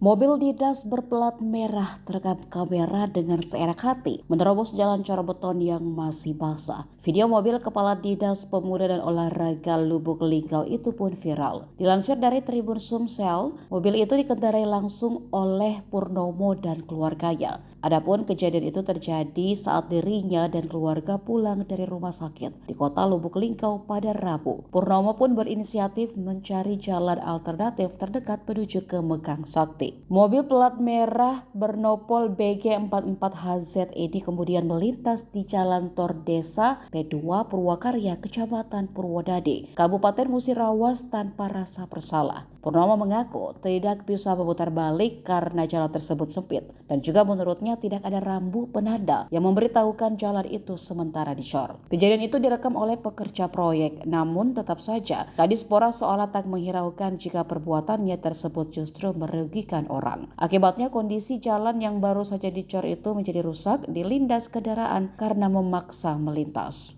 Mobil dinas berplat merah terekam kamera dengan seenak hati menerobos jalan cor beton yang masih basah. Video mobil Kepala Dinas Pemuda dan Olahraga Lubuk Linggau itu pun viral. Dilansir dari Tribun Sumsel, mobil itu dikendarai langsung oleh Purnomo dan keluarganya. Adapun kejadian itu terjadi saat dirinya dan keluarga pulang dari rumah sakit di kota Lubuk Linggau pada Rabu. Purnomo pun berinisiatif mencari jalan alternatif terdekat menuju ke Megang Sakti. Mobil plat merah bernopol BG44HZ ini kemudian melintas di Jalan Tor Desa T2 Purwakarya, Kecamatan Purwodadi, Kabupaten Musirawas tanpa rasa bersalah. Purnomo mengaku tidak bisa memutar balik karena jalan tersebut sempit dan juga menurutnya tidak ada rambu penanda yang memberitahukan jalan itu sementara dicor. Kejadian itu direkam oleh pekerja proyek, namun tetap saja Kadispora seolah tak menghiraukan jika perbuatannya tersebut justru merugikan orang. Akibatnya kondisi jalan yang baru saja dicor itu menjadi rusak dilindas kendaraan karena memaksa melintas.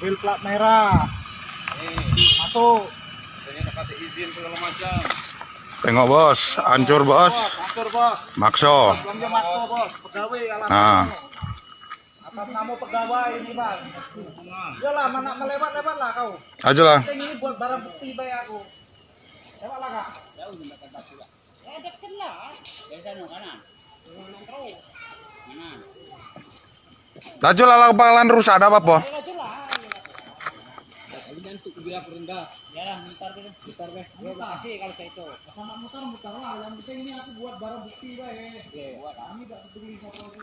Mobil plat merah masuk. Kasih izin segala macam. Tengok bos, hancur bos. Hancur bos. Makso. Belumnya makso bos. Pegawai alat. Nah. Atas nama pegawai ini bang. Yalah, mana melewat-lewat lah kau. Aja lah. Ini buat barang bukti bayar aku. Lewat lah kak. Dekat lah. Dari sana kanan. Terus. Kanan. Laju lah bakalan rusak ada apa? Dan untuk bila rendah. Yalah, mutar deh. Mutar deh. Terima kasih kalau saya itu. Sama mutar lah. Yang penting ini aku buat barang bukti bayar. Oke, buat. Kami tak peduli sama